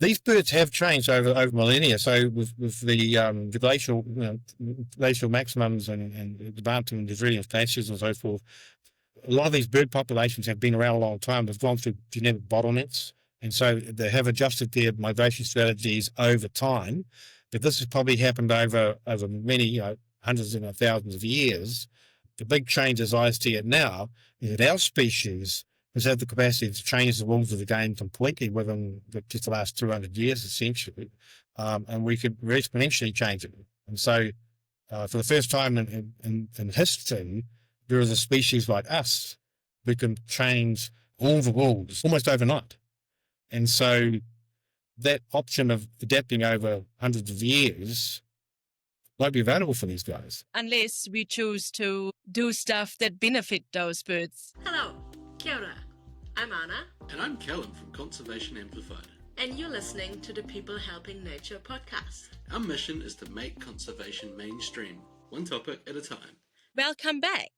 These birds have changed over millennia. So with the glacial maximums and the advancement of Devonian glaciers and so forth, a lot of these bird populations have been around a long time. They've gone through genetic bottlenecks, and so they have adjusted their migration strategies over time. But this has probably happened over many, hundreds and thousands of years. The big change, as I see it now, is that our species has had the capacity to change the rules of the game completely within just the last 200 years, essentially, and we could exponentially change it. And so, for the first time in history, there is a species like us who can change all the rules almost overnight. And so that option of adapting over hundreds of years won't be available for these guys. Unless we choose to do stuff that benefit those birds. Hello, kia ora. I'm Anna. And I'm Callum from Conservation Amplified. And you're listening to the People Helping Nature podcast. Our mission is to make conservation mainstream, one topic at a time. Welcome back.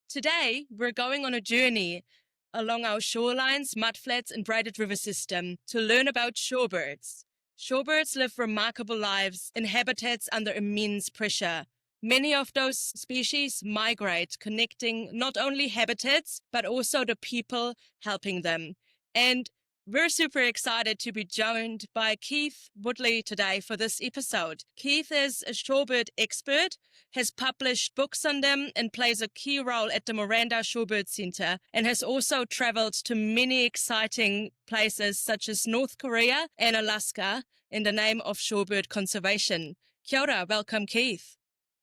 Today, we're going on a journey along our shorelines, mudflats and braided river system to learn about shorebirds. Shorebirds live remarkable lives in habitats under immense pressure. Many of those species migrate, connecting not only habitats, but also the people helping them. And we're super excited to be joined by Keith Woodley today for this episode. Keith is a shorebird expert, has published books on them, and plays a key role at the Miranda Shorebird Centre, and has also travelled to many exciting places such as North Korea and Alaska in the name of shorebird conservation. Kia ora, welcome Keith.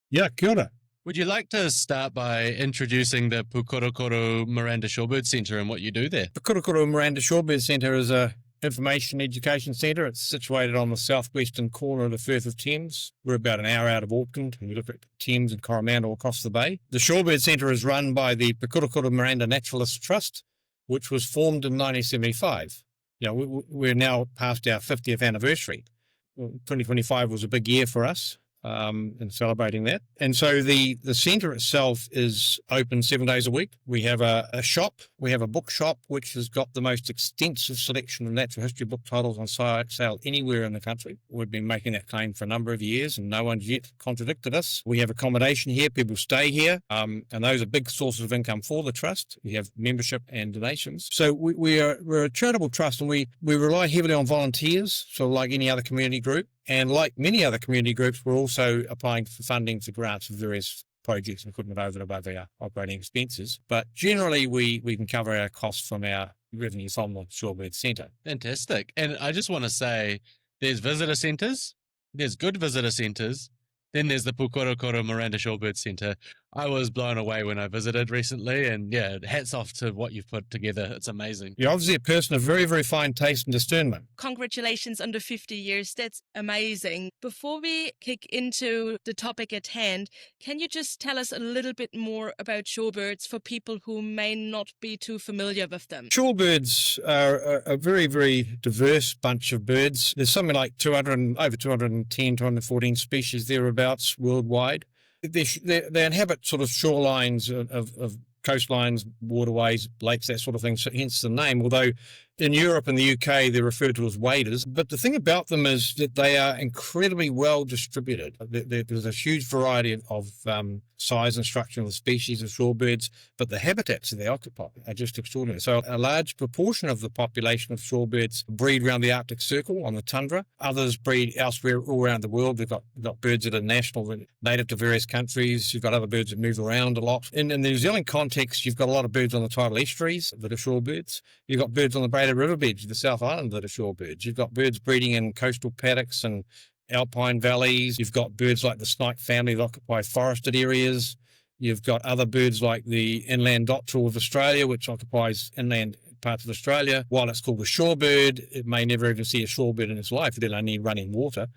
Yeah, kia ora. Would you like to start by introducing the Pūkorokoro Miranda Shorebird Centre and what you do there? Pūkorokoro Miranda Shorebird Centre is a information education centre. It's situated on the southwestern corner of the Firth of Thames. We're about an hour out of Auckland, and we look at Thames and Coromandel across the bay. The Shorebird Centre is run by the Pūkorokoro Miranda Naturalist Trust, which was formed in 1975. We're now past our 50th anniversary. 2025 was a big year for us. And celebrating that. And so the centre itself is open 7 days a week. We have a shop. We have a bookshop, which has got the most extensive selection of natural history book titles on sale anywhere in the country. We've been making that claim for a number of years, and no one's yet contradicted us. We have accommodation here. People stay here, and those are big sources of income for the trust. We have membership and donations. So we're a charitable trust, and we rely heavily on volunteers, so like any other community group. And like many other community groups, we're also applying for funding for grants for various projects and equipment over and above our operating expenses. But generally, we can cover our costs from our revenue from the Shorebird Centre. Fantastic. And I just want to say there's visitor centres, there's good visitor centres, then there's the Pūkorokoro Miranda Shorebird Centre. I was blown away when I visited recently, and yeah, hats off to what you've put together. It's amazing. You're obviously a person of very, very fine taste and discernment. Congratulations on the 50 years. That's amazing. Before we kick into the topic at hand, can you just tell us a little bit more about shorebirds for people who may not be too familiar with them? Shorebirds are a very, very diverse bunch of birds. There's something like over 210, 214 species thereabouts worldwide. They inhabit sort of shorelines of coastlines, waterways, lakes, that sort of thing, so hence the name, although in Europe and the UK they're referred to as waders. But the thing about them is that they are incredibly well distributed. There's a huge variety of size and structure of the species of shorebirds, but the habitats that they occupy are just extraordinary. So a large proportion of the population of shorebirds breed around the Arctic Circle on the tundra. Others breed elsewhere all around the world. We've got birds that are national, native to various countries. You've got other birds that move around a lot. In the New Zealand context, you've got a lot of birds on the tidal estuaries that are shorebirds. You've got birds on the braided river beds of the South Island that are shorebirds. You've got birds breeding in coastal paddocks and alpine valleys. You've got birds like the snipe family that occupy forested areas. You've got other birds like the inland dotterel of Australia, which occupies inland parts of Australia. While it's called a shorebird, it may never even see a shorebird in its life, let alone need running water,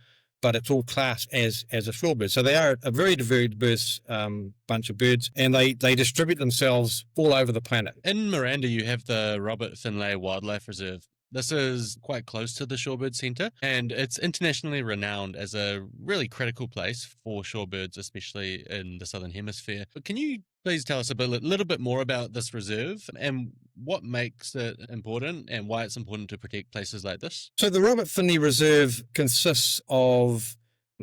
but it's all classed as a shorebird. So they are a very diverse bunch of birds, and they distribute themselves all over the planet. In Miranda, you have the Robert Finlay Wildlife Reserve. This is quite close to the Shorebird Centre, and it's internationally renowned as a really critical place for shorebirds, especially in the Southern Hemisphere. But can you please tell us a little bit more about this reserve and what makes it important and why it's important to protect places like this? So the Robert Finley Reserve consists of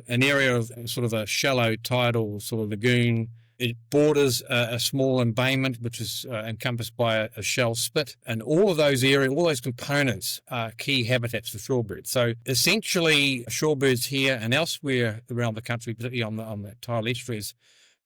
an area of sort of a shallow tidal sort of lagoon. It borders a small embayment, which is encompassed by a shell spit. And all of those areas, all those components are key habitats for shorebirds. So essentially, shorebirds here and elsewhere around the country, particularly on the tidal estuaries,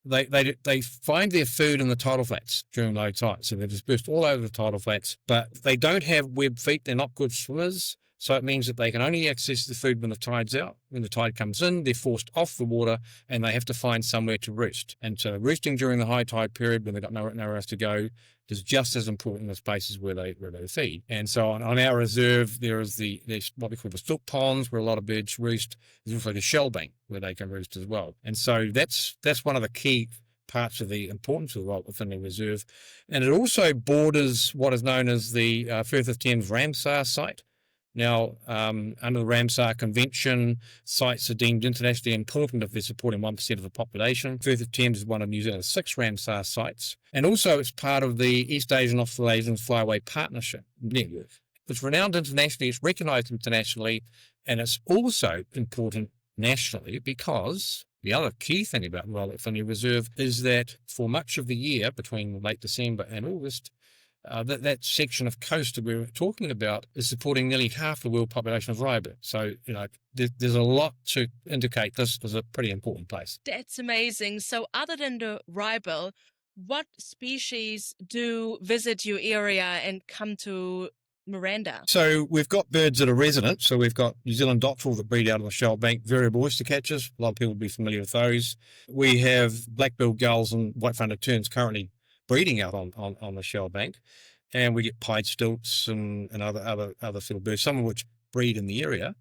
they find their food in the tidal flats during low tide. So they're dispersed all over the tidal flats, but they don't have webbed feet. They're not good swimmers. So it means that they can only access the food when the tide's out. When the tide comes in, they're forced off the water and they have to find somewhere to roost. And so roosting during the high tide period when they've got nowhere else to go is just as important as places where they feed. And so on our reserve, there's what we call the silk ponds where a lot of birds roost. There's also the shell bank where they can roost as well. And so that's one of the key parts of the importance of the Robert Finley Reserve. And it also borders what is known as the Firth of Thames Ramsar site. Now, under the Ramsar Convention, sites are deemed internationally important if they're supporting 1% of the population. Firth of Thames is one of New Zealand's 6 Ramsar sites. And also it's part of the East Asian Australasian Flyway Partnership Network. It's renowned internationally, it's recognised internationally, and it's also important nationally because the other key thing about the Robert Finley Reserve is that for much of the year, between late December and August, that section of coast that we were talking about is supporting nearly half the world population of Wrybill. So, there's a lot to indicate this is a pretty important place. That's amazing. So other than the Wrybill, what species do visit your area and come to Miranda? So we've got birds that are resident. So we've got New Zealand dotterel that breed out on the shell bank, variable oyster catchers. A lot of people will be familiar with those. We have black-billed gulls and white-fronted terns currently breeding out on the shell bank, and we get pied stilts and other sort of birds, some of which breed in the area.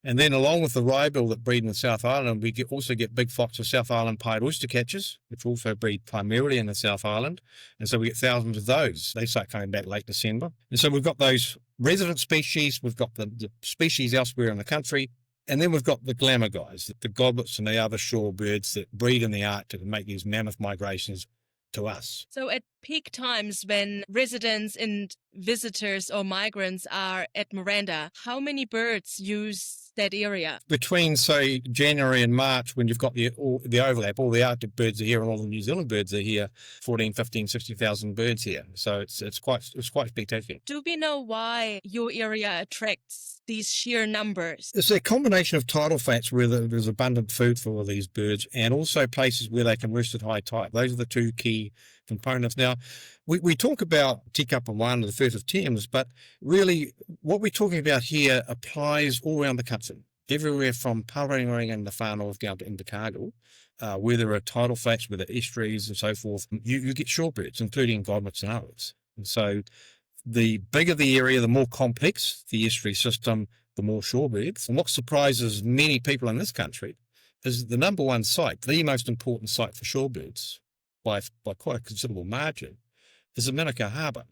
And then along with the Wrybill that breed in the South Island, we also get big flocks of South Island pied oyster catchers, which also breed primarily in the South Island. And so we get thousands of those. They start coming back late December. And so we've got those resident species, we've got the species elsewhere in the country, and then we've got the glamour guys, the Godwits and the other shorebirds that breed in the Arctic and make these mammoth migrations to us. So at peak times when residents and visitors or migrants are at Miranda, how many birds use that area? Between, say, January and March, when you've got the overlap, all the Arctic birds are here and all the New Zealand birds are here, 14, 15, 60,000 birds here. So it's quite spectacular. Do we know why your area attracts these sheer numbers? It's a combination of tidal flats where there's abundant food for all these birds and also places where they can roost at high tide. Those are the two key components. Now, we talk about Teacup and One and the Firth of Thames, but really what we're talking about here applies all around the country, everywhere from Parangaringa and the far north down to Invercargill, where there are tidal flats, where there are estuaries and so forth. You get shorebirds, including Godwits and others. And so the bigger the area, the more complex the estuary system, the more shorebirds. And what surprises many people in this country is the number one site, the most important site for shorebirds, by quite a considerable margin, is the Manukau Harbour.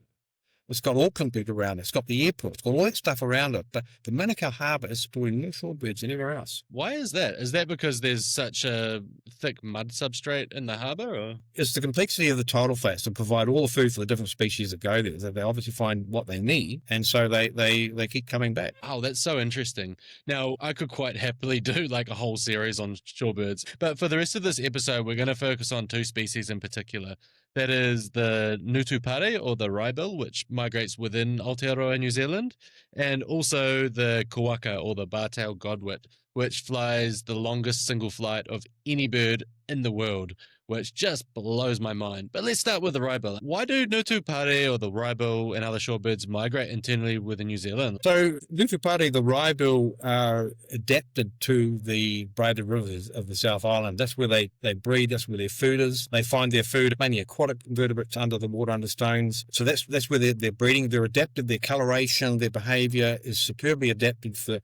It's got Auckland people around it. It's got the airport. It's got all that stuff around it. But the Manukau Harbour is supporting more shorebirds than anywhere else. Why is that? Is that because there's such a thick mud substrate in the harbour? Or? It's the complexity of the tidal flats to provide all the food for the different species that go there. They obviously find what they need, and so they keep coming back. Oh, that's so interesting. Now, I could quite happily do like a whole series on shorebirds, but for the rest of this episode, we're going to focus on 2 species in particular. That is the Ngutu Pare, or the Wrybill, which migrates within Aotearoa, New Zealand, and also the Kuaka, or the bar-tailed Godwit, which flies the longest single flight of any bird in the world, which just blows my mind. But let's start with the Wrybill. Why do Ngutu Pare, or the Wrybill, and other shorebirds migrate internally within New Zealand? So Ngutu Pare, the Wrybill, are adapted to the braided rivers of the South Island. That's where they breed, that's where their food is. They find their food, mainly aquatic invertebrates under the water, under stones. So that's where they're breeding. They're adapted, their coloration, their behaviour is superbly adapted for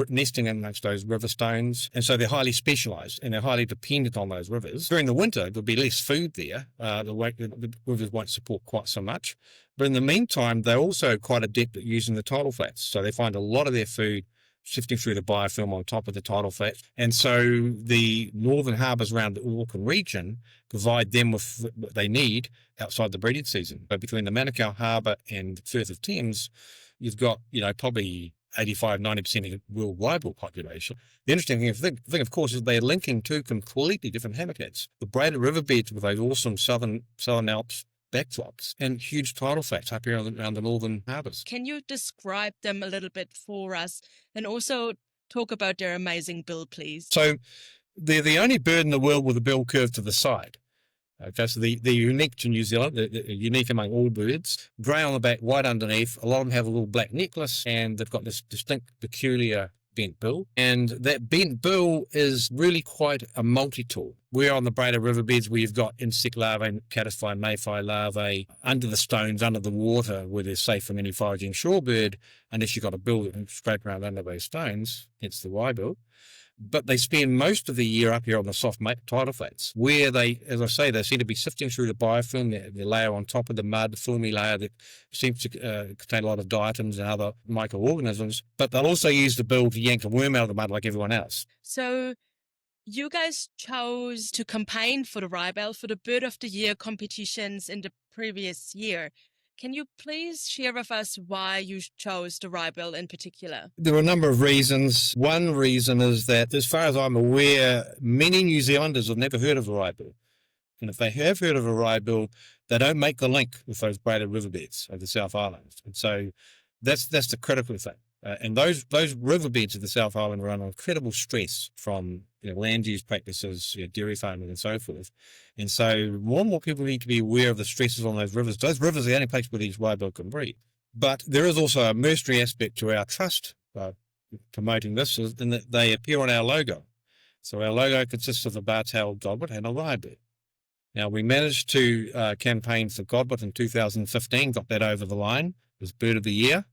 nesting amongst those those river stones. And so they're highly specialised and they're highly dependent on those rivers. During the winter, there'll be less food there. The rivers won't support quite so much. But in the meantime, they're also quite adept at using the tidal flats. So they find a lot of their food sifting through the biofilm on top of the tidal flats. And so the northern harbours around the Auckland region provide them with what they need outside the breeding season. But between the Manukau Harbour and Firth of Thames, you've got, probably 85-90% of the world Wrybill population. The interesting thing, of course, is they're linking two completely different habitats. The braided riverbeds with those awesome southern Alps backdrops and huge tidal flats up here around the northern harbours. Can you describe them a little bit for us and also talk about their amazing bill, please? So they're the only bird in the world with a bill curved to the side. Okay, so they're unique to New Zealand, they're unique among all birds. Grey on the back, white underneath. A lot of them have a little black necklace and they've got this distinct, peculiar bent bill. And that bent bill is really quite a multi-tool. We're on the braided riverbeds where you've got insect larvae, caddisfly, mayfly larvae, under the stones, under the water, where they're safe from any foraging shorebird, unless you've got a bill that can scrape around under those stones, hence the Wrybill. But they spend most of the year up here on the soft tidal flats, where they, as I say, they seem to be sifting through the biofilm, the layer on top of the mud, the filmy layer that seems to contain a lot of diatoms and other microorganisms. But they'll also use the bill to yank a worm out of the mud like everyone else. So you guys chose to campaign for the Wrybill for the Bird of the Year competitions in the previous year. Can you please share with us why you chose the Wrybill in particular? There are a number of reasons. One reason is that, as far as I'm aware, many New Zealanders have never heard of a Wrybill. And if they have heard of a Wrybill, they don't make the link with those braided riverbeds of the South Island. And so that's the critical thing. And those riverbeds of the South Island are under incredible stress from land use practices, dairy farming and so forth. And so more and more people need to be aware of the stresses on those rivers. Those rivers are the only place where these Wrybill can breed. But there is also a mercenary aspect to our trust promoting this, in that they appear on our logo. So our logo consists of a bar-tailed Godwit and a Wrybill. Now, we managed to campaign for Godwit in 2015, got that over the line as Bird of the Year.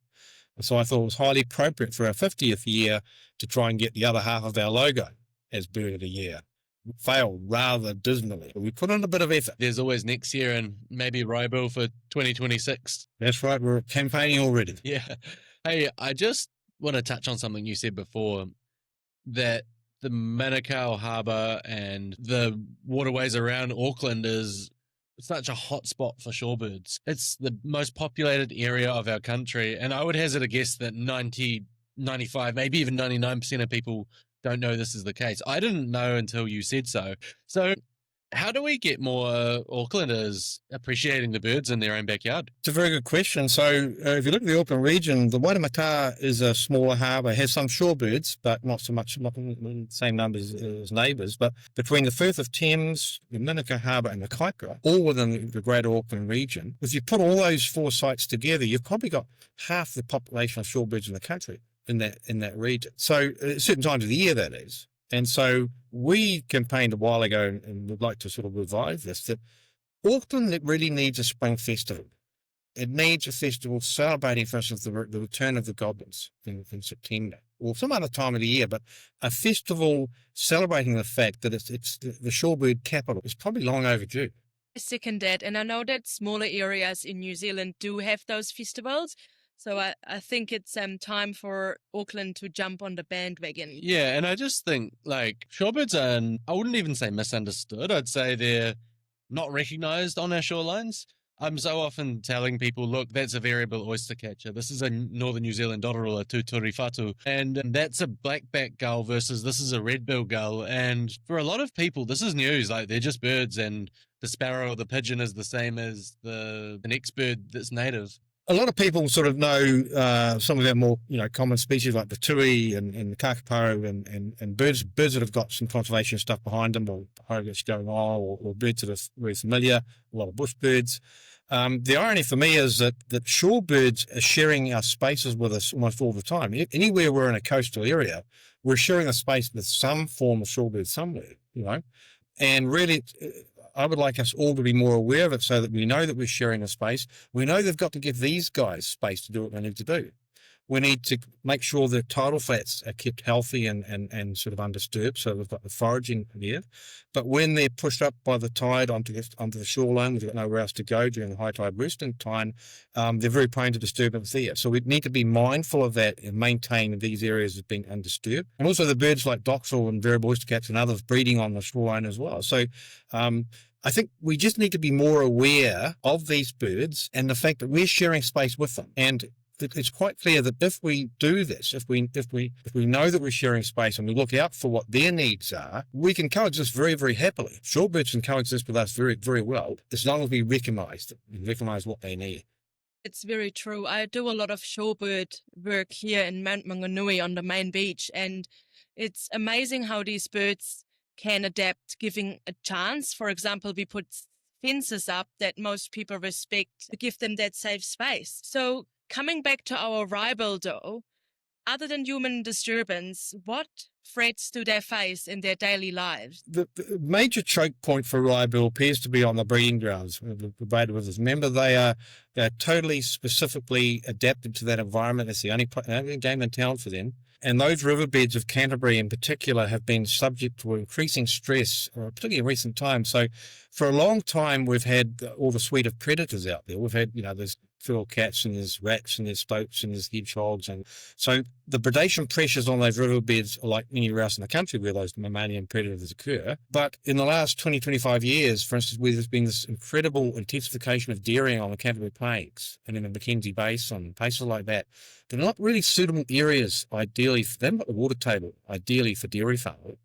So I thought it was highly appropriate for our 50th year to try and get the other half of our logo as Bird of the Year. We failed rather dismally, but we put in a bit of effort. There's always next year and maybe Wrybill for 2026. That's right, we're campaigning already. Yeah. Hey, I just want to touch on something you said before, that the Manukau Harbour and the waterways around Auckland is such a hot spot for shorebirds. It's the most populated area of our country, and I would hazard a guess that 90, 95, maybe even 99% of people don't know this is the case. I didn't know until you said so. So how do we get more Aucklanders appreciating the birds in their own backyard? It's a very good question. So if you look at the Auckland region, the Waitemata is a smaller harbour, has some shorebirds, but not so much, not in the same numbers as neighbours. But between the Firth of Thames, the Manukau Harbour and the Kuaka, all within the greater Auckland region, if you put all those four sites together, you've probably got half the population of shorebirds in the country in that region. So at certain times of the year, that is. And so we campaigned a while ago and would like to sort of revive this, that Auckland really needs a spring festival. It needs a festival celebrating, for instance, the return of the goblins in September or some other time of the year, but a festival celebrating the fact that it's the shorebird capital is probably long overdue. I second that, and I know that smaller areas in New Zealand do have those festivals. So I think it's time for Auckland to jump on the bandwagon. Yeah, and I just think, shorebirds are, I wouldn't even say misunderstood. I'd say they're not recognised on our shorelines. I'm so often telling people, look, that's a variable oyster catcher. This is a northern New Zealand dotterula, tuturi whatu. And that's a blackback gull versus this is a redbill gull. And for a lot of people, this is news. They're just birds, and the sparrow or the pigeon is the same as the next bird that's native. A lot of people sort of know some of our more common species like the tui and the kakaparu and birds that have got some conservation stuff behind them, or hieroglyphs going on, or birds that are very familiar, a lot of bush birds. The irony for me is that shorebirds are sharing our spaces with us almost all the time. Anywhere we're in a coastal area, we're sharing a space with some form of shorebird somewhere, and really I would like us all to be more aware of it so that we know that we're sharing a space. We know they've got to give these guys space to do what they need to do. We need to make sure the tidal flats are kept healthy and sort of undisturbed, so we've got the foraging there. But when they're pushed up by the tide onto the shoreline, we've got nowhere else to go during the high tide roosting time, they're very prone to disturbance there. So we need to be mindful of that and maintain these areas as being undisturbed. And also the birds like doxal and variable oystercats and others breeding on the shoreline as well. So I think we just need to be more aware of these birds and the fact that we're sharing space with them. And it's quite clear that if we do this, if we know that we're sharing space and we look out for what their needs are, we can coexist very, very happily. Shorebirds can coexist with us very, very well, as long as we recognise what they need. It's very true. I do a lot of shorebird work here in Mount Maunganui on the main beach, and it's amazing how these birds can adapt, giving a chance. For example, we put fences up that most people respect to give them that safe space. So coming back to our Wrybill though, other than human disturbance, what threats do they face in their daily lives? The major choke point for Wrybill appears to be on the breeding grounds. The braided withers. Remember, they're totally specifically adapted to that environment. It's the only game in town for them. And those riverbeds of Canterbury in particular have been subject to increasing stress, particularly in recent times. So for a long time, we've had all the suite of predators out there. We've had, there's feral cats and there's rats and there's stoats and there's hedgehogs. And so the predation pressures on those riverbeds are like anywhere else in the country where those mammalian predators occur. But in the last 20, 25 years, for instance, where there's been this incredible intensification of dairying on the Canterbury Plains and in the Mackenzie Basin, places like that, they're not really suitable areas, ideally, for them, but the water table, ideally for dairy farming.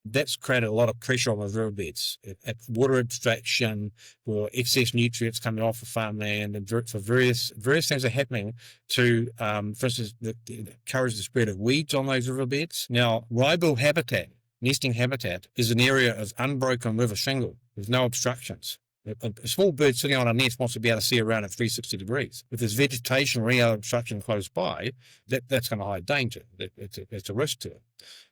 That's created a lot of pressure on those riverbeds. At water abstraction, or excess nutrients coming off of farmland, and for various things are happening to, for instance, encourage the spread of weeds on those riverbeds. Now, Wrybill habitat, nesting habitat, is an area of unbroken river shingle. There's no obstructions. A small bird sitting on a nest wants to be able to see around at 360 degrees. If there's vegetation or any other obstruction close by, that's going to hide danger. It's a risk to it.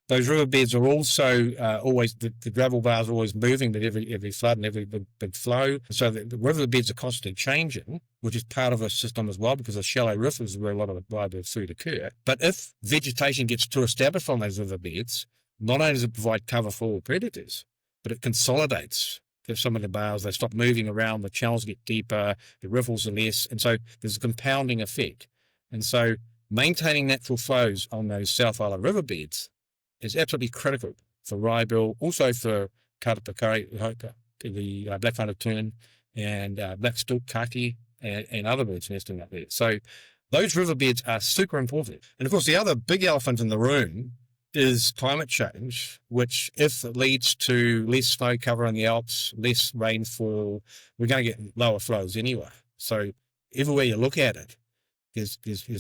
Those riverbeds are also always, the gravel bars are always moving with every flood and every big flow. So the riverbeds are constantly changing, which is part of a system as well, because a shallow riff is where a lot of the Wrybill food occur. But if vegetation gets too established on those riverbeds, not only does it provide cover for all predators, but it consolidates some of the bars. They stop moving around, the channels get deeper, the riffles are less, and so there's a compounding effect. And so maintaining natural flows on those South Island riverbeds is absolutely critical for Wrybill, also for Pūkorokoro, the black-fronted tern, and black-stalked kaki, and other birds nesting up there. So those riverbeds are super important. And of course, the other big elephant in the room is climate change, which, if it leads to less snow cover in the Alps, less rainfall, we're going to get lower flows anyway. So everywhere you look at it, there's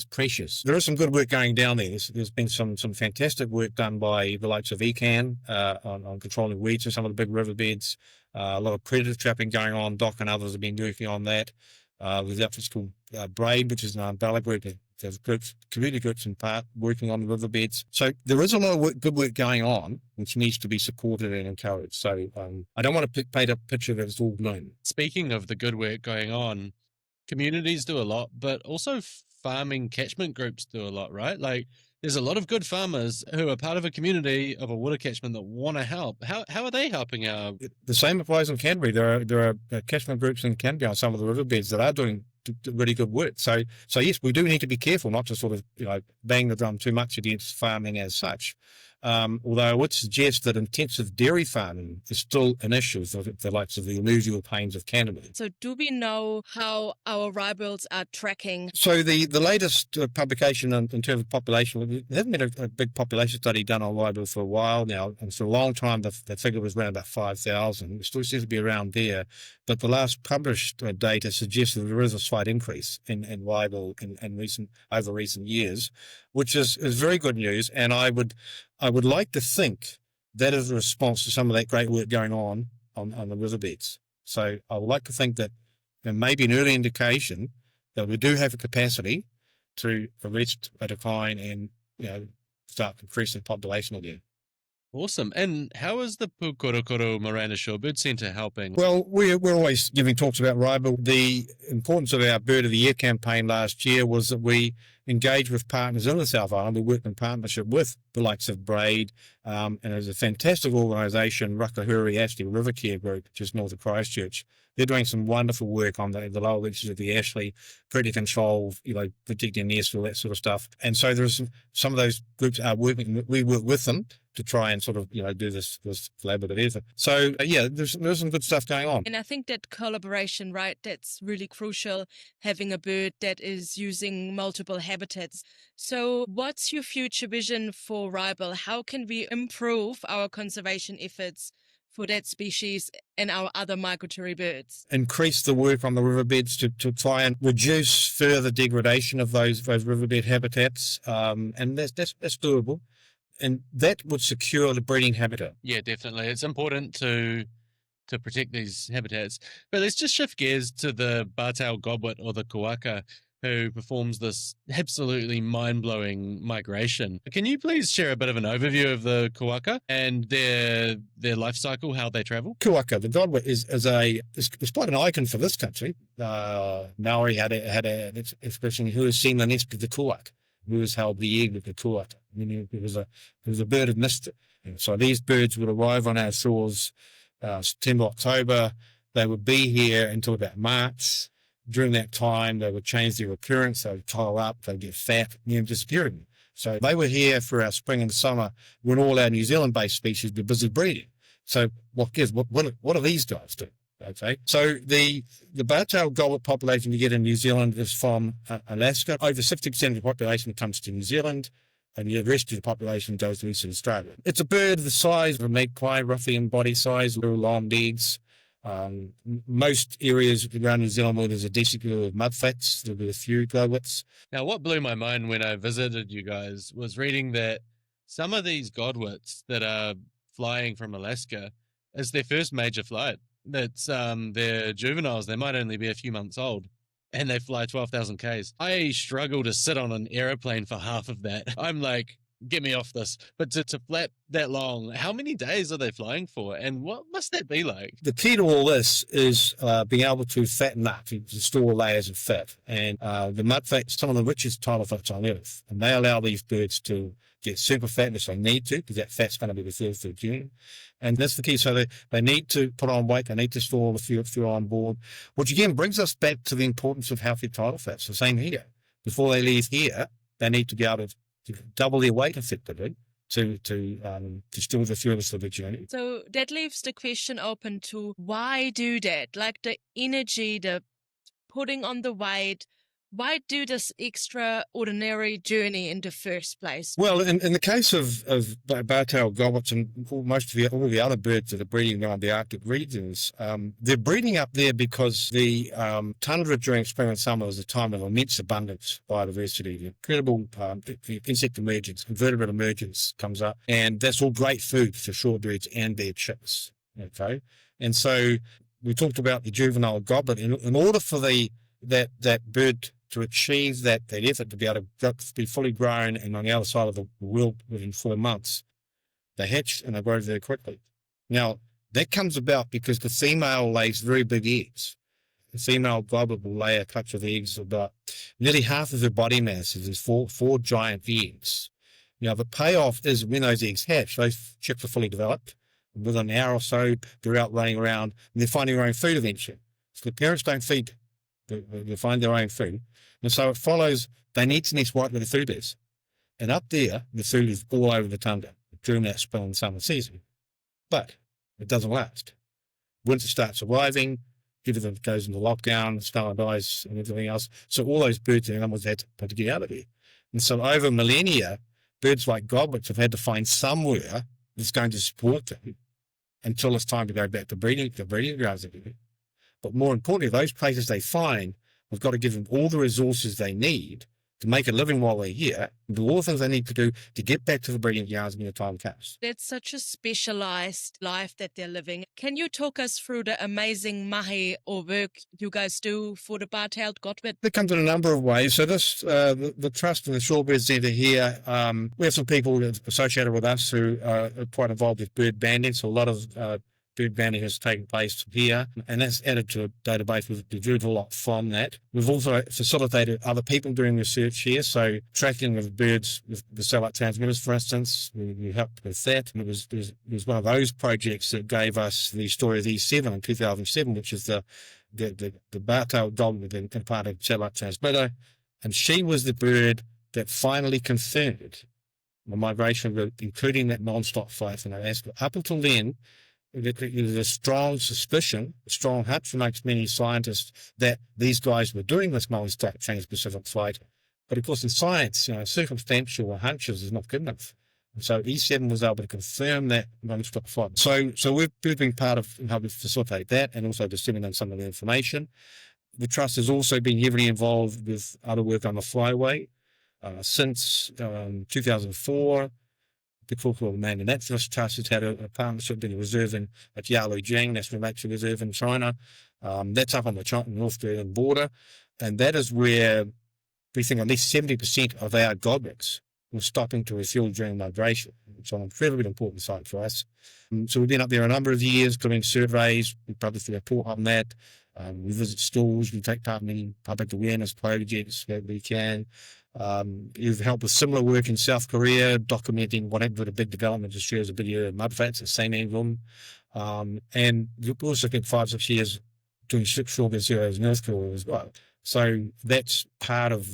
pressures. There is some good work going down there. There's been some fantastic work done by the likes of ECAN on controlling weeds in some of the big riverbeds. A lot of predator trapping going on. Doc and others have been working on that. There's outfits called Braid, which is an umbrella group. There's groups, community groups in part, working on the riverbeds. So there is a lot of good work going on, which needs to be supported and encouraged. So I don't want to paint a picture that it's all gloom. Speaking of the good work going on, communities do a lot, but also farming catchment groups do a lot, right? Like, there's a lot of good farmers who are part of a community of a water catchment that want to help. How are they helping out? The same applies in Canterbury. There are catchment groups in Canterbury on some of the riverbeds that are doing really good work. So yes, we do need to be careful not to sort of bang the drum too much against farming as such. Although I would suggest that intensive dairy farming is still an issue for the likes of the alluvial plains of Canterbury. So do we know how our Wrybills are tracking? So the latest publication in terms of population, there hasn't been a big population study done on Wrybill for a while now, and for a long time the figure was around about 5,000. It still seems to be around there, but the last published data suggests that there is a slight increase in Wrybill over recent years, which is very good news. And I would like to think that is a response to some of that great work going on the riverbeds. So I would like to think that there may be an early indication that we do have a capacity to arrest a decline and start increasing population again. Awesome. And how is the Pūkorokoro Miranda Shorebird Centre helping? Well, we're always giving talks about Wrybill. The importance of our Bird of the Year campaign last year was that we engaged with partners in the South Island. We worked in partnership with the likes of Braid, and there's a fantastic organisation, Rakahuri Ashley River Care Group, just north of Christchurch. They're doing some wonderful work on the lower reaches of the Ashley, predator control, protecting nests, all that sort of stuff. And so there's some of those groups are working. We work with them to try and sort of, do this collaborative effort. So, there's some good stuff going on. And I think that collaboration, right, that's really crucial, having a bird that is using multiple habitats. So what's your future vision for Wrybill? How can we improve our conservation efforts for that species and our other migratory birds? Increase the work on the riverbeds to try and reduce further degradation of those riverbed habitats, and that's doable. And that would secure the breeding habitat. Yeah, definitely. It's important to protect these habitats. But let's just shift gears to the bar-tailed godwit, or the Kuaka, who performs this absolutely mind-blowing migration. Can you please share a bit of an overview of the Kuaka and their life cycle, how they travel? Kuaka, the godwit, is quite an icon for this country. Maori had an expression, who has seen the nest of the Kuaka, who has held the egg of the Kuaka. It was a bird of mystery. So these birds would arrive on our shores September, October. They would be here until about March. During that time, they would change their appearance. They would tile up, they'd get fat, and disappear again. So they were here for our spring and summer when all our New Zealand-based species were busy breeding. So what do these guys do? Okay, so the bar-tailed godwit population you get in New Zealand is from Alaska. Over 60% of the population comes to New Zealand, and the rest of the population goes to Eastern Australia. It's a bird the size of a magpie, roughly in body size, little long legs. Most areas around New Zealand where there's a decibel of mudflats, there'll be a few godwits. Now, what blew my mind when I visited you guys was reading that some of these godwits that are flying from Alaska is their first major flight. That's they're juveniles. They might only be a few months old, and they fly 12,000 Ks. I struggle to sit on an aeroplane for half of that. I'm like, get me off this. But to flap that long, how many days are they flying for? And what must that be like? The key to all this is being able to fatten up, to store layers of fat. And the mudflats, some of the richest tidal fats on Earth. And they allow these birds to get super fat if they need to, because that fat's going to be the third food unit. And that's the key. So they need to put on weight, they need to store the fuel on board, which again brings us back to the importance of healthy tidal fats. The same here. Before they leave here, they need to be able to double their weight effectively to store the fuel for the journey. So that leaves the question open to why do that? Like the energy, the putting on the weight, why do this extraordinary journey in the first place? Well, in the case of bar-tailed godwits and most of all the other birds that are breeding around the Arctic regions, they're breeding up there because the tundra during spring and summer is a time of immense abundance biodiversity. Incredible insect emergence, invertebrate emergence comes up, and that's all great food for shorebirds and their chicks. Okay, and so we talked about the juvenile godwit. In order for that bird to achieve that effort, to be able to be fully grown and on the other side of the world within 4 months, they hatch and they grow very quickly. Now, that comes about because the female lays very big eggs. The female godwit will lay a clutch of eggs about nearly half of her body mass. There's four giant eggs. Now, the payoff is when those eggs hatch, those chicks are fully developed. Within an hour or so, they're out running around and they're finding their own food eventually. So the parents don't feed. They find their own food. And so it follows, they need to nest right where the food is. And up there, the food is all over the tundra during that spring and summer season. But it doesn't last. Winter starts arriving, everything goes into lockdown, summer dies and everything else. So all those birds and animals had to get out of there. And so over millennia, birds like godwits have had to find somewhere that's going to support them until it's time to go back to breeding grounds again. But more importantly, those places they find, we've got to give them all the resources they need to make a living while they're here, and do all the things they need to do to get back to the breeding yards when the time comes. It's such a specialized life that they're living. Can you talk us through the amazing mahi or work you guys do for the bar-tailed Godwit? That comes in a number of ways. So this, the Trust and the Shorebird Centre here, we have some people associated with us who are quite involved with bird banding. So a lot of bird banding has taken place here, and that's added to a database. We've learned a lot from that. We've also facilitated other people doing research here, so tracking of birds with the satellite transmitters, for instance, we helped with that. And it was one of those projects that gave us the story of E7 in 2007, which is the bar-tailed Godwit in part of satellite transmitter, and she was the bird that finally confirmed the migration route, including that non-stop flight. And up until then, there was a strong suspicion, a strong hunch amongst many scientists that these guys were doing this non-stop trans-Pacific flight. But of course, in science, circumstantial hunches is not good enough. And so E7 was able to confirm that non-stop flight. So we've been part of helping facilitate that and also disseminate some of the information. The Trust has also been heavily involved with other work on the flyway since 2004. The Pūkorokoro Miranda Naturalist Trust has had a partnership in a reserve at Yalujiang National Nature Reserve in China. That's up on the North Korean border, and that is where we think at least 70% of our Godwits were stopping to refuel during migration. It's an incredibly important site for us. So we've been up there a number of years doing surveys. We publish a report on that. We visit schools. We take part in many public awareness projects that we can. You've helped with similar work in South Korea, documenting what happened with a big development just shares a video of mudflats at Same Room. And you've also spent 5-6 years doing shorebird zeros in North Korea as well. So that's part of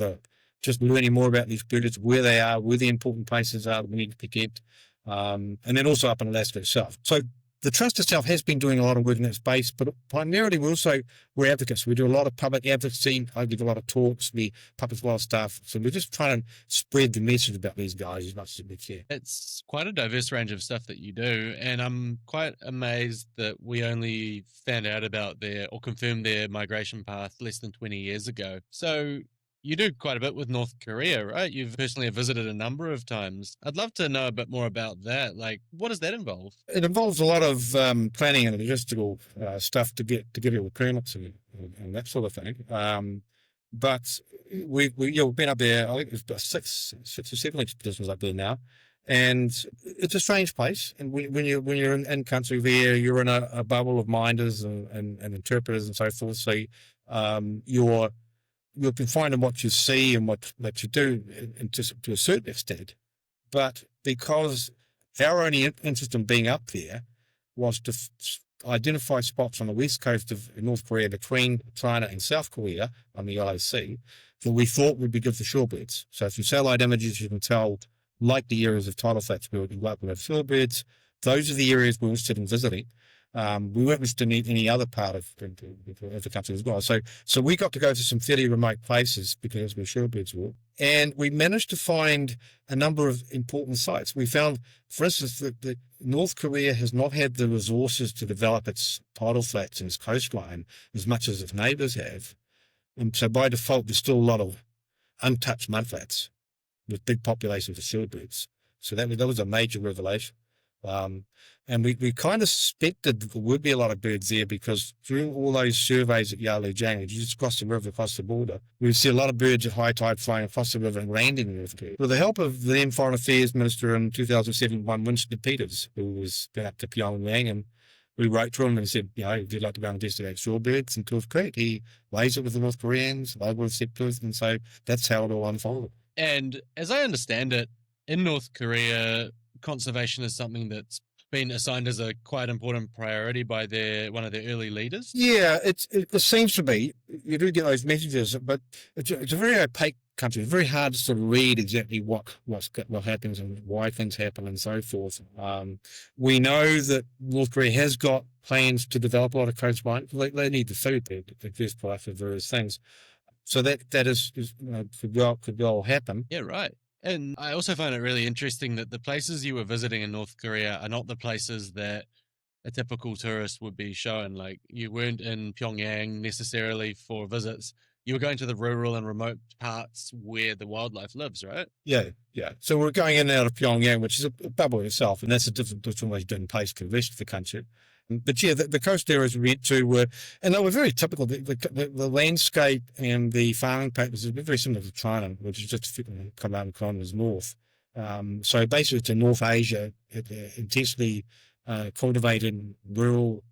just learning more about these birds, where they are, where the important places are that we need to get, and then also up in Alaska itself. So the Trust itself has been doing a lot of work in that space, but primarily we're advocates. We do a lot of public advocacy. I give a lot of talks. We publish a lot of stuff. So we're just trying to spread the message about these guys as much as we can. It's quite a diverse range of stuff that you do, and I'm quite amazed that we only found out about confirmed their migration path less than 20 years ago. So you do quite a bit with North Korea, right? You've personally visited a number of times. I'd love to know a bit more about that. Like, what does that involve? It involves a lot of planning and logistical stuff to get your permits and that sort of thing. But we've been up there. I think there's about six or seven expeditions up there now, and it's a strange place. And when you're in country there, you're in a bubble of minders and interpreters and so forth. So you're confined in what you see and what you do to a certain extent. But because our only interest in being up there was to identify spots on the west coast of North Korea between China and South Korea on the Yellow Sea that we thought would be good for shorebirds. So through satellite images, you can tell, like the areas of tidal flats where we work with shorebirds, those are the areas we're interested in visiting. We weren't interested in any other part of the country as well. So we got to go to some fairly remote places because we're shorebirds were. And we managed to find a number of important sites. We found, for instance, that North Korea has not had the resources to develop its tidal flats and its coastline as much as its neighbours have. And so by default, there's still a lot of untouched mudflats with big populations of shorebirds. So that was a major revelation. And we kind of suspected there would be a lot of birds there because through all those surveys at Yalujiang, you just cross the river, across the border, we see a lot of birds at high tide flying across the river and landing in North Korea. With the help of the then Foreign Affairs Minister in 2007, Winston Peters, who was been up to Pyongyang, and we wrote to him and said, if you'd like to go and investigate shorebirds in North Korea, he lays it with the North Koreans, local receptors, and so that's how it all unfolded. And as I understand it, in North Korea, conservation is something that's been assigned as a quite important priority by one of their early leaders? Yeah, it seems to be. You do get those messages, but it's a very opaque country. It's very hard to sort of read exactly what happens and why things happen and so forth. We know that North Korea has got plans to develop a lot of coastline. They need the food there to first price for various things. So that could well happen. Yeah, right. And I also find it really interesting that the places you were visiting in North Korea are not the places that a typical tourist would be shown. Like, you weren't in Pyongyang necessarily for visits. you were going to the rural and remote parts where the wildlife lives, right? Yeah, yeah. So we're going in and out of Pyongyang, which is a bubble itself, and that's a different way of doing place to the rest of the country. But yeah, the coast areas we went to were, and they were very typical. The landscape and the farming practices were very similar to China, which is just Command kilometres north. So basically to North Asia, intensely cultivated rural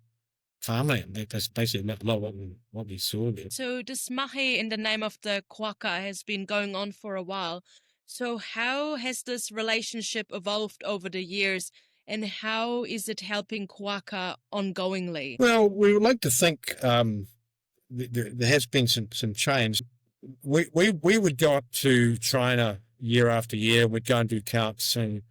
farmland. That's basically a lot of what we saw there. So this mahi in the name of the Kuaka has been going on for a while. So how has this relationship evolved over the years, and how is it helping Kuaka ongoingly? Well, we would like to think there has been some change. We would go up to China year after year. We'd go and do counts, and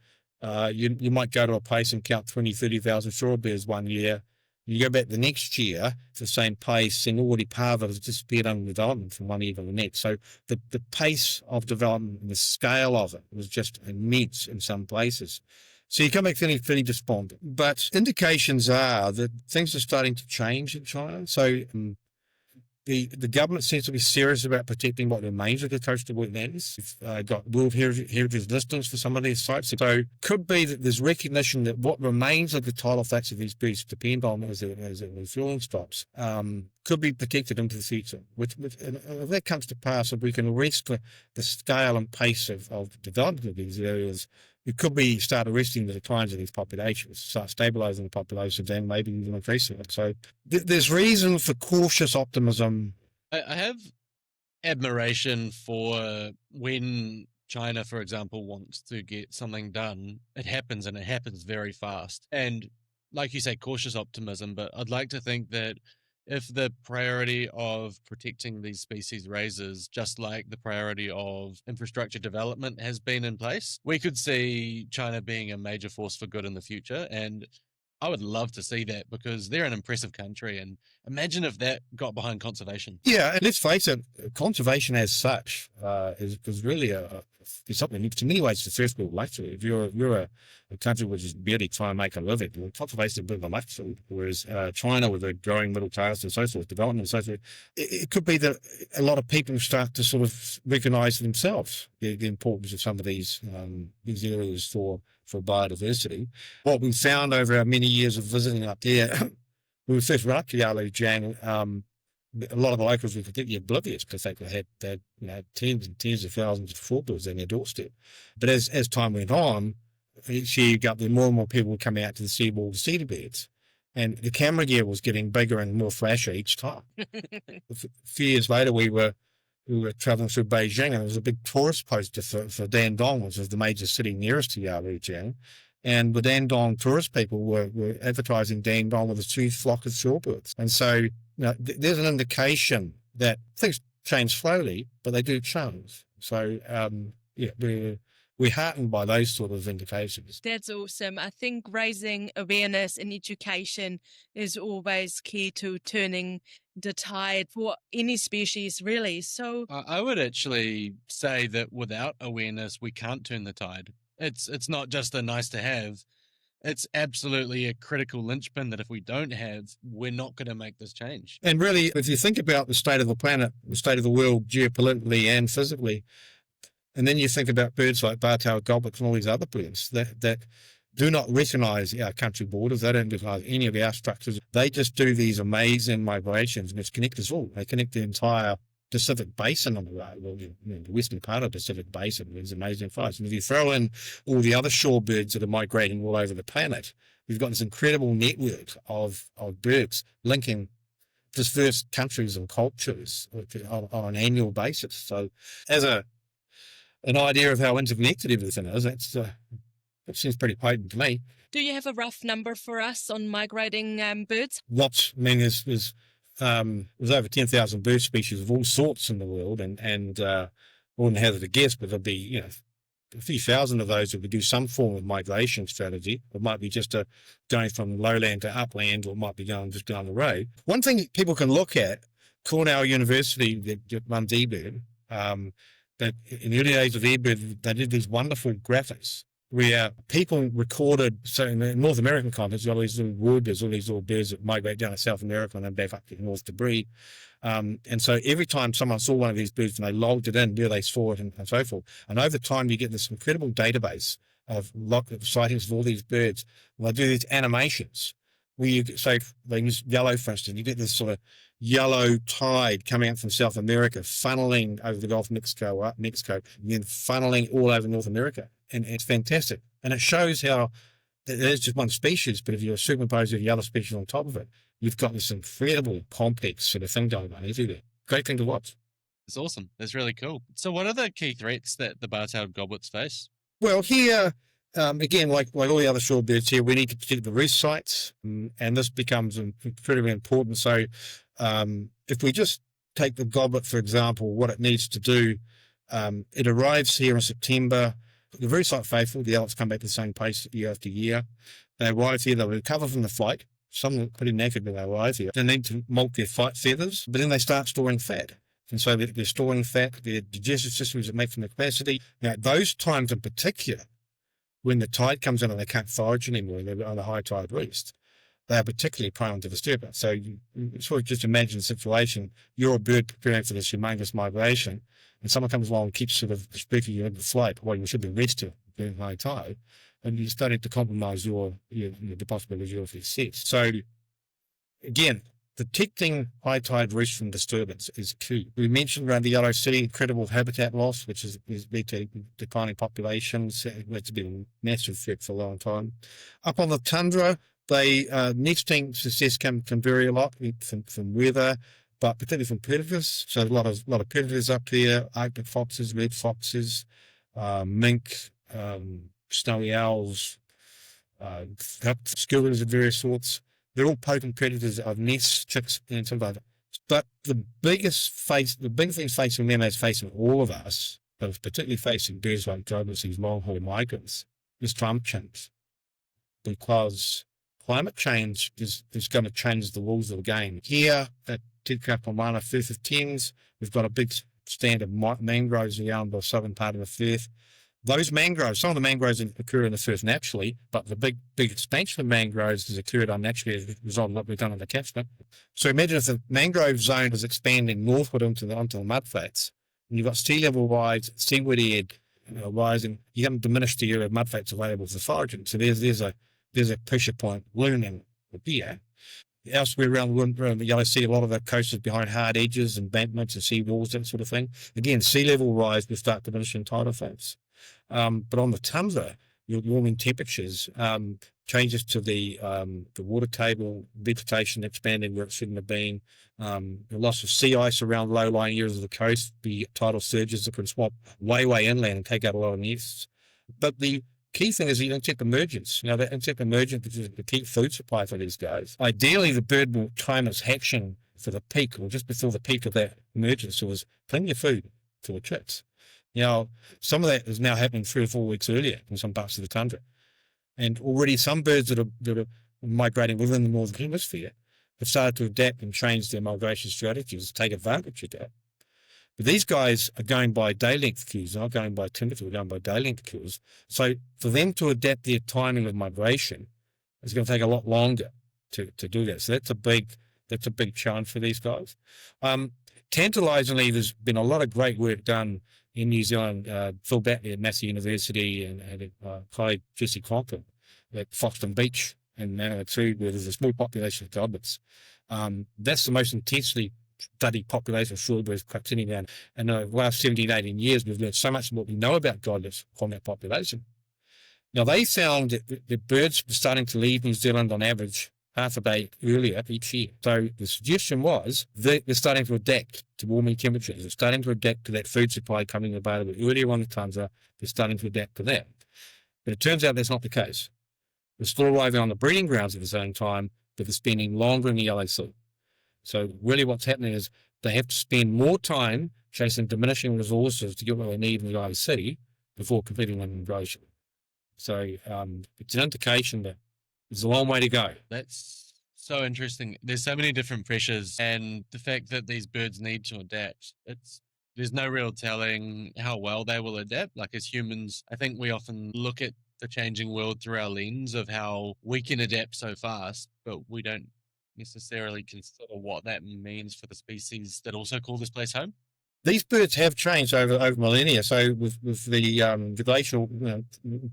you might go to a place and count 20, 30,000 shorebirds one year. You go back the next year to the same place, and already part of it has disappeared under development from one year to the next. So the pace of development and the scale of it was just immense in some places. So you come back feeling pretty despondent. But indications are that things are starting to change in China. So the government seems to be serious about protecting what remains of the coastal wetlands. We've got World Heritage listings for some of these sites. So it could be that there's recognition that what remains of the tidal flats of these birds depend on as the fueling stops, could be protected into the future. If that comes to pass, if we can arrest the scale and pace of development of these areas, we could start arresting the declines of these populations, start stabilising the populations, and maybe even increasing it. So there's reason for cautious optimism. I have admiration for when China, for example, wants to get something done. It happens, and it happens very fast. And like you say, cautious optimism, but I'd like to think that if the priority of protecting these species raises, just like the priority of infrastructure development has been in place, we could see China being a major force for good in the future. And I would love to see that, because they're an impressive country. And imagine if that got behind conservation. Yeah, and let's face it, conservation as such is really is something in many ways the first world luxury. If you're a country which is barely trying to make a living, well, conservation is a bit of a luxury. Whereas China, with a growing middle class and so forth, development and so forth, it could be that a lot of people start to sort of recognise themselves the importance of some of these areas for biodiversity. What we found over our many years of visiting up there, we were first right up to Aotearoa, a lot of the locals were completely oblivious because they had tens and tens of thousands of shorebirds on their doorstep. But as time went on, each year you got there, more and more people would come out to the seawall to see the birds. And the camera gear was getting bigger and more flashy each time. A few years later, we were travelling through Beijing, and there was a big tourist poster for Dandong, which is the major city nearest to Beijing. And the Dandong tourist people were advertising Dandong with a huge flock of shorebirds. And so there's an indication that things change slowly, but they do change. So, we're heartened by those sort of indications. That's awesome. I think raising awareness and education is always key to turning the tide for any species, really. So I would actually say that without awareness, we can't turn the tide. It's not just a nice to have. It's absolutely a critical linchpin that if we don't have, we're not going to make this change. And really, if you think about the state of the planet, the state of the world geopolitically and physically, and then you think about birds like bar-tailed godwits and all these other birds that do not recognise our country borders. They don't recognise any of our structures. They just do these amazing migrations, and it's connect us all. They connect the entire Pacific Basin on the road, the western part of the Pacific Basin. There's amazing flights. And if you throw in all the other shorebirds that are migrating all over the planet, we've got this incredible network of birds linking diverse countries and cultures on an annual basis. So as an idea of how interconnected everything is, that seems pretty potent to me. do you have a rough number for us on migrating birds? Lots. I mean, there's over 10,000 bird species of all sorts in the world, and I wouldn't hazard a guess, but there'll be, a few thousand of those that would do some form of migration strategy. It might be just going from lowland to upland, or it might be going just down the road. One thing people can look at, Cornell University that runs eBird, that in the early days of eBird, they did these wonderful graphics where people recorded, so in the North American context, there's all these little wood, there's all these little birds that migrate down to South America and then back up to the north to breed. And so every time someone saw one of these birds and they logged it in, there they saw it and so forth. And over time, you get this incredible database of sightings of all these birds. And they do these animations where you say, they use yellow, for instance, you get this sort of yellow tide coming out from South America, funneling over the Gulf of Mexico, up Mexico, and then funneling all over North America. And it's fantastic. And it shows how it is just one species, but if you superimpose the other species on top of it, you've got this incredible complex sort of thing going on everywhere. Great thing to watch. It's awesome. It's really cool. So what are the key threats that the bar-tailed godwits face? Well, here, again, like all the other shorebirds here, we need to protect the roost sites, and this becomes incredibly important. So if we just take the godwit, for example, what it needs to do, it arrives here in September. They're very site faithful. The adults come back to the same place year after year. They arrive here, they'll recover from the flight. Some are pretty knackered when they arrive here. They need to molt their flight feathers, but then they start storing fat. And so they're storing fat, their digestive systems are making the capacity. Now, those times in particular, when the tide comes in and they can't forage anymore, they're on a high tide roost, they are particularly prone to disturbance. So you sort of just imagine the situation. You're a bird preparing for this humongous migration, and someone comes along and keeps sort of spooking you into flight while you should be rested during high tide, and you're starting to compromise the possibility of your success. So again, protecting high tide roost from disturbance is key. We mentioned around the Yellow Sea, incredible habitat loss, which is led to declining populations. It's been a massive threat for a long time. Up on the tundra, nesting success can vary a lot from weather, but particularly from predators. So a lot of predators up there: Arctic foxes, red foxes, mink, snowy owls, skuas of various sorts. They're all potent predators of nests, chicks, and something like that. But the big thing facing them as facing all of us, but particularly facing birds like godwits, these long-haul migrants, is climate change. Because climate change is going to change the rules of the game. Here at Te Kapamana Firth of Thames, we've got a big stand of mangroves around the southern part of the Firth. Those mangroves, some of the mangroves occur in the Firth naturally, but the big expansion of mangroves has occurred unnaturally as a result of what we've done on the catchment. So imagine if the mangrove zone is expanding northward onto the mudflats, and you've got sea level rise, seaward ed rising, you're going to diminish the area of mudflats available for foraging. So there's a pressure point looming here. Elsewhere around the Yellow Sea, a lot of the coast is behind hard edges, embankments and sea walls, that sort of thing. Again, sea level rise will start diminishing tidal flats. But on the tundra, your warming temperatures, changes to the water table, vegetation expanding where it shouldn't have been, the loss of sea ice around low-lying areas of the coast, the tidal surges that can swap way inland and take out a lot of nests. But the key thing is the insect emergence. Now, that insect emergence is the key food supply for these guys. Ideally, the bird will time its hatching for the peak, or just before the peak of that emergence, so there's plenty of food for the chicks. Now, some of that is now happening 3 or 4 weeks earlier in some parts of the tundra. And already some birds that are migrating within the northern hemisphere have started to adapt and change their migration strategies to take advantage of that. But these guys are going by day length cues, they're not going by temperature, they're going by day length cues. So for them to adapt their timing of migration, it's going to take a lot longer to do that. So that's a big challenge for these guys. Tantalisingly, there's been a lot of great work done in New Zealand. Phil Batley at Massey University and colleague Jesse Conklin at Foxton Beach in Manawatu, where there's a small population of godwits. That's the most intensely studied population of shorebirds continuing down. And in the last 17, 18 years, we've learned so much of what we know about godwits from that population. Now, they found that the birds were starting to leave New Zealand on average half a day earlier each year. So the suggestion was that they're starting to adapt to warming temperatures. They're starting to adapt to that food supply coming available earlier on the tundra. They're starting to adapt to that. But it turns out that's not the case. They're still arriving on the breeding grounds at the same time, but they're spending longer in the Yellow Sea. So really what's happening is they have to spend more time chasing diminishing resources to get what they need in the Yellow Sea before completing an migration. So it's an indication that there's a long way to go. That's so interesting. There's so many different pressures, and the fact that these birds need to adapt, there's no real telling how well they will adapt. Like as humans, I think we often look at the changing world through our lens of how we can adapt so fast, but we don't necessarily consider what that means for the species that also call this place home. These birds have changed over millennia. So with the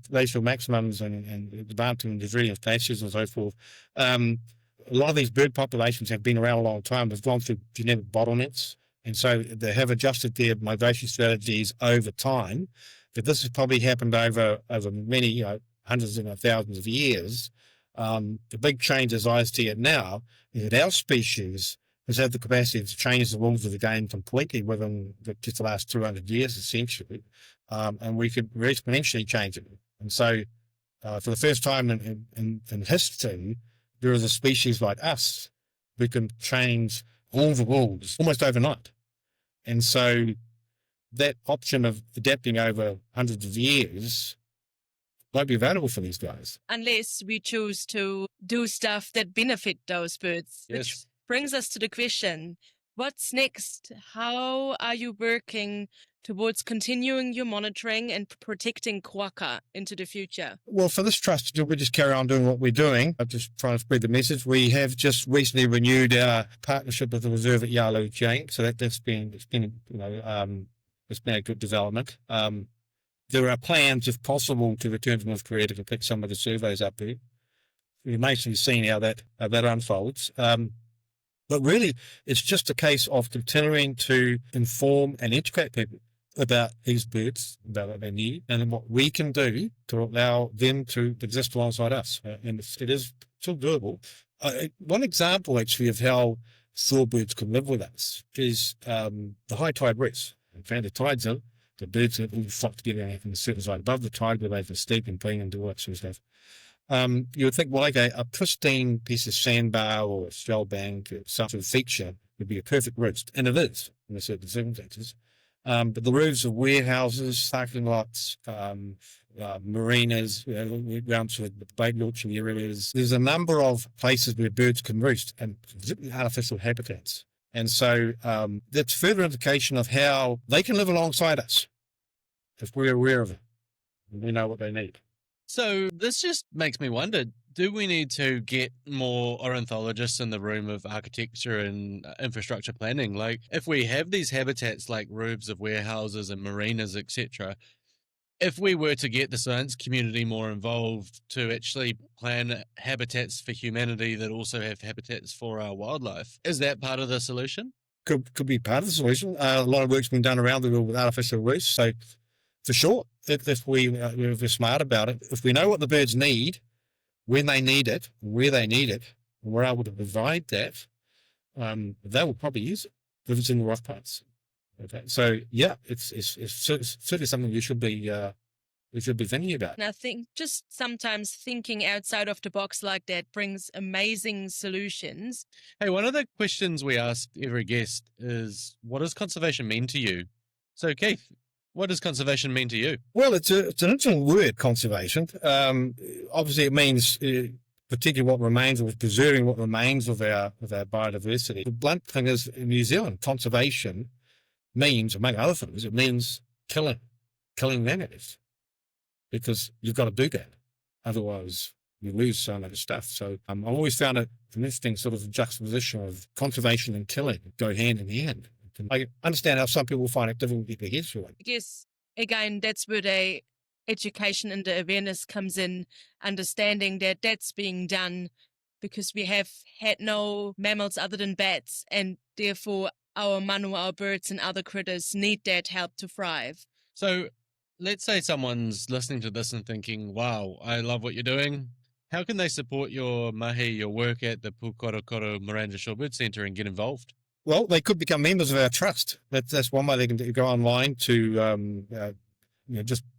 glacial maximums and the advancement of the glaciers and so forth, a lot of these bird populations have been around a long time. They've gone through genetic bottlenecks, and so they have adjusted their migration strategies over time. But this has probably happened over many, hundreds and thousands of years. The big change as I see it now is that our species has had the capacity to change the rules of the game completely within just the last 200 years, essentially, and we're exponentially changing it. And so, for the first time in history, there is a species like us who can change all the rules almost overnight. And so, that option of adapting over hundreds of years won't be available for these guys. Unless we choose to do stuff that benefit those birds. Yes. Which brings us to the question, what's next? How are you working towards continuing your monitoring and protecting Kuaka into the future? Well, for this trust, we just carry on doing what we're doing. I'm just trying to spread the message. We have just recently renewed our partnership with the reserve at Yalu Chain, so it's been a good development. There are plans, if possible, to return to North Korea to complete some of the surveys up there. We've basically seen how that unfolds. But really, it's just a case of continuing to inform and educate people about these birds, about what they need, and what we can do to allow them to exist alongside us. And it is still doable. One example, actually, of how shorebirds can live with us is the high tide reefs. In fact, the tide's in, the birds all flock together from the certain side above the tide where they can sleep and ping and do all that sort of stuff. You would think, well, okay, a pristine piece of sandbar or a shell bank or some sort of feature would be a perfect roost, and it is in certain circumstances. But the roofs of warehouses, parking lots, marinas, around sort of the boat launching areas, there's a number of places where birds can roost and artificial habitats. And so that's further indication of how they can live alongside us if we're aware of it and we know what they need. So this just makes me wonder, do we need to get more ornithologists in the room of architecture and infrastructure planning? Like, if we have these habitats like roofs of warehouses and marinas, etc., if we were to get the science community more involved to actually plan habitats for humanity that also have habitats for our wildlife, is that part of the solution? Could be part of the solution. A lot of work's been done around the world with artificial reefs, so for sure, if we're smart about it, if we know what the birds need, when they need it, where they need it, and we're able to provide that, they will probably use it if it's in the rough parts. Okay, so yeah, it's certainly something we should be thinking about. And I think just sometimes thinking outside of the box like that brings amazing solutions. Hey, one of the questions we ask every guest is, what does conservation mean to you? So Keith, what does conservation mean to you? Well, it's an interesting word, conservation. Obviously, it means particularly what remains, or preserving what remains of our biodiversity. The blunt thing is, in New Zealand, conservation means, among other things, it means killing manatee, because you've got to do that. Otherwise, you lose so much stuff. So I've always found it an interesting sort of juxtaposition of conservation and killing go hand in hand. I understand how some people find it difficult to get their heads through it. I guess, again, that's where the education and the awareness comes in, understanding that that's being done because we have had no mammals other than bats, and therefore our manu, our birds and other critters need that help to thrive. So let's say someone's listening to this and thinking, wow, I love what you're doing. How can they support your mahi, your work at the Pūkorokoro Miranda Shorebird Centre and get involved? Well, they could become members of our trust. That's one way they can do. Go online to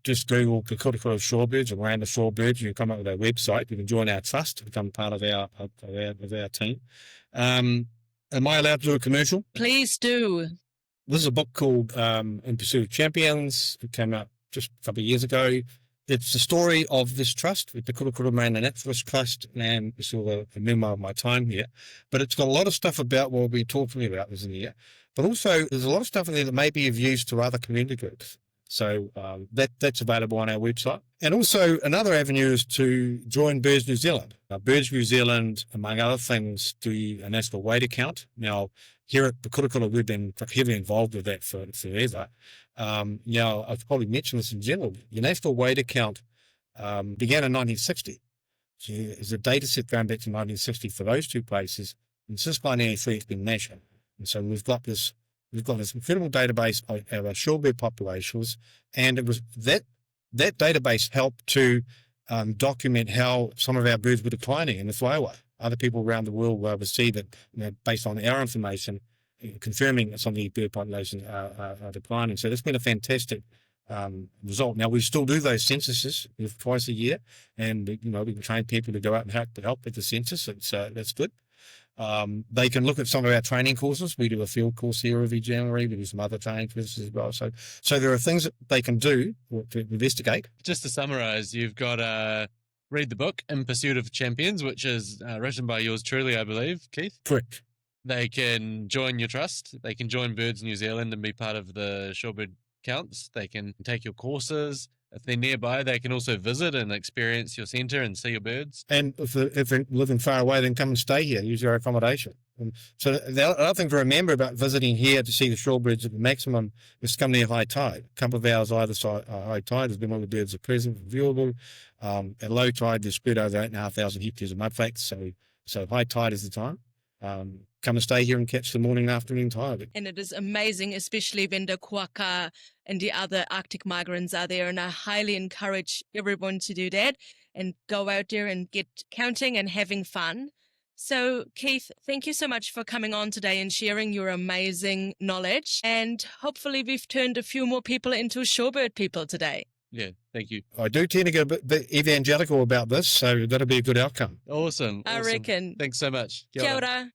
just Google Pūkorokoro Shorebirds or Miranda Shorebirds. You can come up with our website. You can join our trust to become part of our team. Am I allowed to do a commercial? Please do. This is a book called In Pursuit of Champions. It came out just a couple of years ago. It's the story of this trust, the Pūkorokoro Miranda Naturalist Trust, and it's all a memoir of my time here. But it's got a lot of stuff about what we'll be talking about this in here. But also, there's a lot of stuff in there that may be of use to other community groups. So that's available on our website. And also another avenue is to join Birds New Zealand. Birds New Zealand, among other things, do a national weight account. Now, here at Pūkorokoro, we've been heavily involved with that forever. Now, I've probably mentioned this in general. Your national weight account began in 1960. So there's a data set going back to 1960 for those two places. And since 1983, it's been national. And so we've got this incredible database of our shorebird populations, and it was that database helped to document how some of our birds were declining in the flyway. Other people around the world were able to see that, based on our information, confirming that some of these bird populations are declining. So that's been a fantastic result. Now, we still do those censuses twice a year, and we can train people to go out and help with the census. That's good. They can look at some of our training courses. We do a field course here every January. We do some other training courses as well. So there are things that they can do to investigate. Just to summarize, you've got read the book In Pursuit of Champions, which is written by yours truly, I believe, Keith. Correct. They can join your trust. They can join Birds New Zealand and be part of the shorebird counts. They can take your courses. If they're nearby, they can also visit and experience your centre and see your birds. And if they're living far away, then come and stay here, use our accommodation. And so the other thing to remember about visiting here to see the shorebirds at the maximum is to come near high tide. A couple of hours either side high tide has been when the birds are present and viewable. At low tide, they're spread over 8,500 hectares of mudflats. So high tide is the time. Come and stay here and catch the morning and afternoon tide. And it is amazing, especially when the Kuaka and the other Arctic migrants are there. And I highly encourage everyone to do that and go out there and get counting and having fun. So, Keith, thank you so much for coming on today and sharing your amazing knowledge. And hopefully we've turned a few more people into shorebird people today. Yeah, thank you. I do tend to get a bit evangelical about this, so that'll be a good outcome. Awesome. I reckon. Thanks so much. Kia ora.